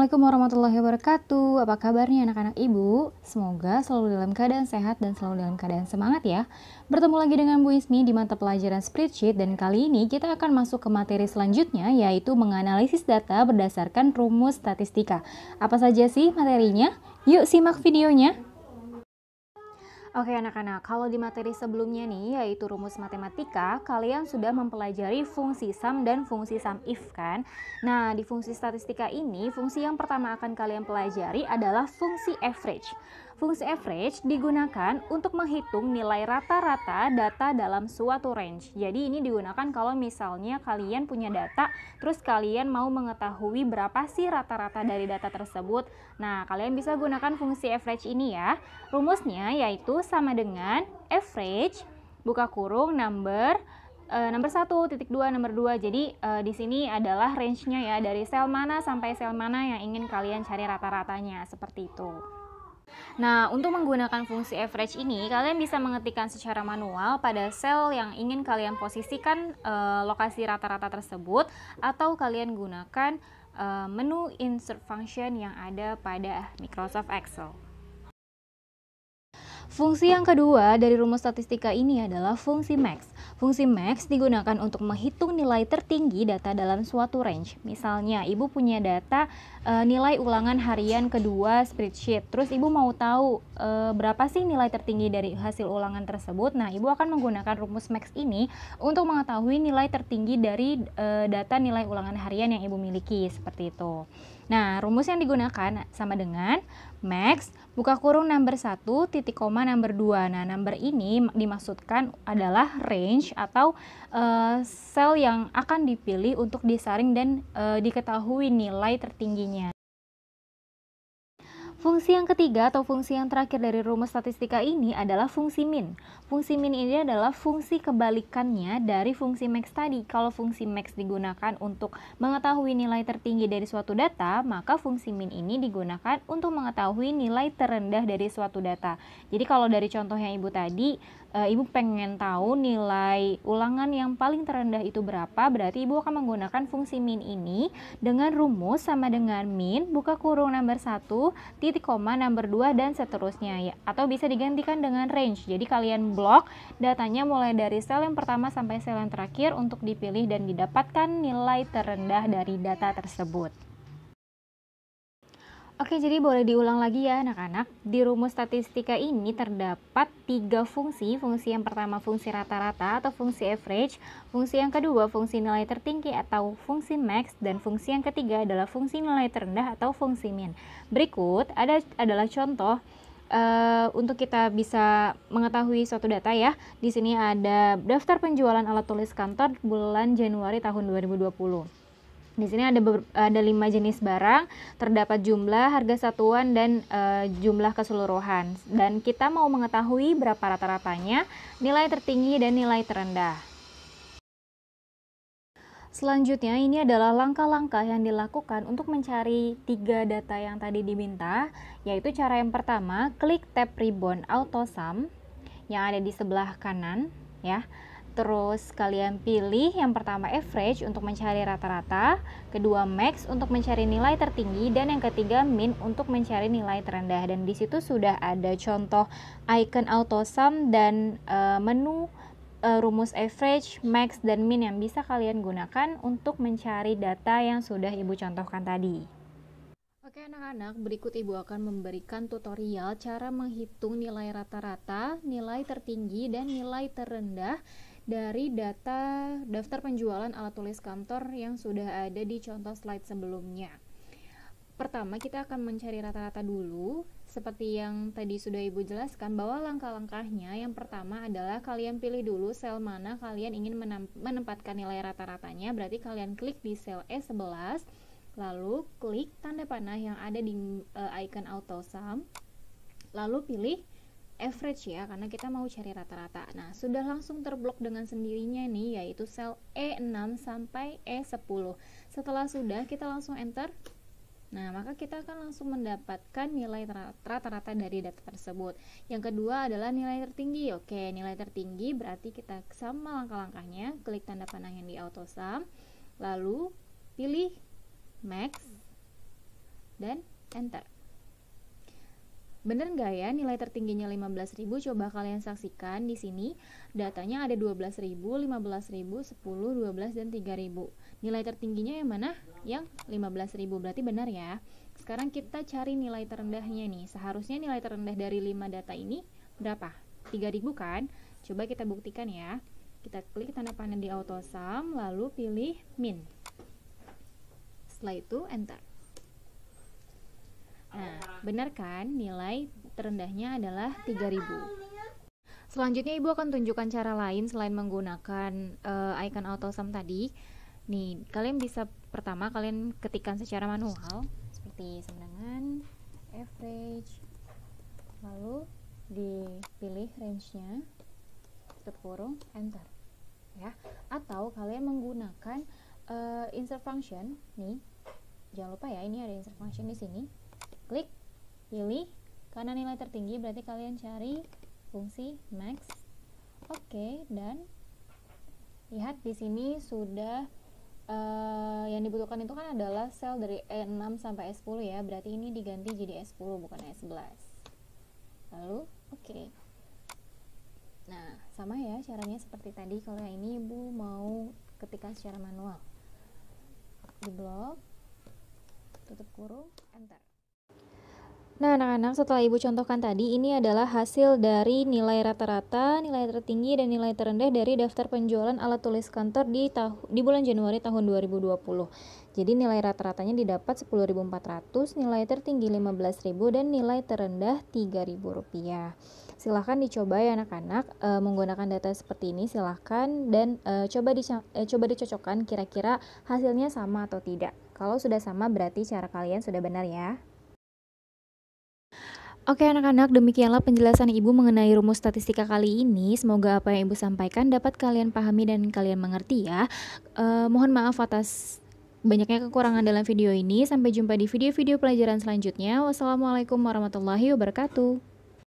Assalamualaikum warahmatullahi wabarakatuh. Apa kabarnya anak-anak ibu? Semoga selalu dalam keadaan sehat dan selalu dalam keadaan semangat ya. Bertemu lagi dengan Bu Ismi di mata pelajaran spreadsheet, dan kali ini kita akan masuk ke materi selanjutnya, yaitu menganalisis data berdasarkan rumus statistika. Apa saja sih materinya? Yuk simak videonya. Oke anak-anak, kalau di materi sebelumnya nih, yaitu rumus matematika, kalian sudah mempelajari fungsi sum dan fungsi sum if kan? Nah, di fungsi statistika ini, fungsi yang pertama akan kalian pelajari adalah fungsi average. Fungsi average digunakan untuk menghitung nilai rata-rata data dalam suatu range. Jadi ini digunakan kalau misalnya kalian punya data, terus kalian mau mengetahui berapa sih rata-rata dari data tersebut. Nah, kalian bisa gunakan fungsi average ini ya. Rumusnya yaitu sama dengan average buka kurung number 1, titik 2, nomor 2. Jadi di sini adalah range-nya ya, dari sel mana sampai sel mana yang ingin kalian cari rata-ratanya, seperti itu. Nah, untuk menggunakan fungsi average ini, kalian bisa mengetikkan secara manual pada sel yang ingin kalian posisikan lokasi rata-rata tersebut, atau kalian gunakan menu insert function yang ada pada Microsoft Excel. Fungsi yang kedua dari rumus statistika ini adalah fungsi max. Fungsi max digunakan untuk menghitung nilai tertinggi data dalam suatu range. Misalnya, ibu punya data nilai ulangan harian kedua spreadsheet. Terus ibu mau tahu berapa sih nilai tertinggi dari hasil ulangan tersebut. Nah, ibu akan menggunakan rumus max ini untuk mengetahui nilai tertinggi dari data nilai ulangan harian yang ibu miliki, seperti itu. Nah, rumus yang digunakan sama dengan max buka kurung number 1, titik koma number 2. Nah, number ini dimaksudkan adalah range atau sel yang akan dipilih untuk disaring dan diketahui nilai tertingginya. Fungsi yang ketiga atau fungsi yang terakhir dari rumus statistika ini adalah fungsi min. Fungsi min ini adalah fungsi kebalikannya dari fungsi max tadi. Kalau fungsi max digunakan untuk mengetahui nilai tertinggi dari suatu data, maka fungsi min ini digunakan untuk mengetahui nilai terendah dari suatu data. Jadi kalau dari contoh yang ibu tadi, ibu pengen tahu nilai ulangan yang paling terendah itu berapa, berarti ibu akan menggunakan fungsi min ini dengan rumus sama dengan min buka kurung number 1, titik koma number 2, dan seterusnya ya. Atau bisa digantikan dengan range. Jadi kalian blok datanya mulai dari sel yang pertama sampai sel yang terakhir untuk dipilih dan didapatkan nilai terendah dari data tersebut. Oke, jadi boleh diulang lagi ya anak-anak. Di rumus statistika ini terdapat 3 fungsi. Fungsi yang pertama fungsi rata-rata atau fungsi average. Fungsi yang kedua fungsi nilai tertinggi atau fungsi max. Dan fungsi yang ketiga adalah fungsi nilai terendah atau fungsi min. Berikut adalah contoh untuk kita bisa mengetahui suatu data ya. Di sini ada daftar penjualan alat tulis kantor bulan Januari tahun 2020. Di sini ada 5 jenis barang, terdapat jumlah, harga satuan, dan jumlah keseluruhan. Dan kita mau mengetahui berapa rata-ratanya, nilai tertinggi dan nilai terendah. Selanjutnya ini adalah langkah-langkah yang dilakukan untuk mencari 3 data yang tadi diminta, yaitu cara yang pertama, klik tab ribbon auto sum yang ada di sebelah kanan ya. Terus kalian pilih yang pertama average untuk mencari rata-rata, kedua max untuk mencari nilai tertinggi, dan yang ketiga min untuk mencari nilai terendah. Dan di situ sudah ada contoh icon auto sum dan menu rumus average, max, dan min yang bisa kalian gunakan untuk mencari data yang sudah ibu contohkan tadi. Oke anak-anak, berikut ibu akan memberikan tutorial cara menghitung nilai rata-rata, nilai tertinggi, dan nilai terendah dari data daftar penjualan alat tulis kantor yang sudah ada di contoh slide sebelumnya. Pertama, kita akan mencari rata-rata dulu. Seperti yang tadi sudah ibu jelaskan, bahwa langkah-langkahnya yang pertama adalah kalian pilih dulu sel mana kalian ingin menempatkan nilai rata-ratanya. Berarti kalian klik di sel E11, lalu klik tanda panah yang ada di icon auto sum, lalu pilih average ya, karena kita mau cari rata-rata. Nah, sudah langsung terblok dengan sendirinya nih, yaitu sel E6 sampai E10. Setelah sudah, kita langsung enter. Nah, maka kita akan langsung mendapatkan nilai rata-rata dari data tersebut. Yang kedua adalah nilai tertinggi. Oke, nilai tertinggi berarti kita sama langkah-langkahnya, klik tanda panah yang di auto sum, lalu pilih max, dan enter. Bener nggak ya nilai tertingginya 15.000? Coba kalian saksikan di sini datanya ada 12.000, 15.000, 10, 12 dan 3.000. Nilai tertingginya yang mana? Yang 15.000, berarti benar ya. Sekarang kita cari nilai terendahnya nih. Seharusnya nilai terendah dari 5 data ini berapa? 3.000 kan? Coba kita buktikan ya. Kita klik tanda panah di AutoSum, lalu pilih min. Setelah itu enter. Nah, benar kan? Nilai terendahnya adalah 3.000. Selanjutnya Ibu akan tunjukkan cara lain selain menggunakan icon AutoSum tadi. Nih, kalian bisa pertama kalian ketikkan secara manual seperti semanan, average, lalu dipilih range-nya, tutup kurung, enter. Ya, atau kalian menggunakan insert function. Nih, jangan lupa ya, ini ada insert function di sini. Klik, pilih, karena nilai tertinggi berarti kalian cari fungsi max. Oke, dan lihat di sini sudah yang dibutuhkan itu kan adalah sel dari E6 sampai E10 ya, berarti ini diganti jadi E10 bukan E11. Lalu oke. Nah, sama ya caranya seperti tadi. Kalau yang ini Ibu mau ketikkan secara manual, di blok, tutup kurung, enter. Nah, anak-anak, setelah Ibu contohkan tadi, ini adalah hasil dari nilai rata-rata, nilai tertinggi, dan nilai terendah dari daftar penjualan alat tulis kantor di bulan Januari tahun 2020. Jadi nilai rata-ratanya didapat 10.400, nilai tertinggi 15.000, dan nilai terendah Rp3.000. Silahkan dicoba ya anak-anak, menggunakan data seperti ini silahkan, dan coba dicocokkan kira-kira hasilnya sama atau tidak. Kalau sudah sama berarti cara kalian sudah benar ya. Oke anak-anak, demikianlah penjelasan Ibu mengenai rumus statistika kali ini. Semoga apa yang Ibu sampaikan dapat kalian pahami dan kalian mengerti ya. Mohon maaf atas banyaknya kekurangan dalam video ini. Sampai jumpa di video-video pelajaran selanjutnya. Wassalamualaikum warahmatullahi wabarakatuh.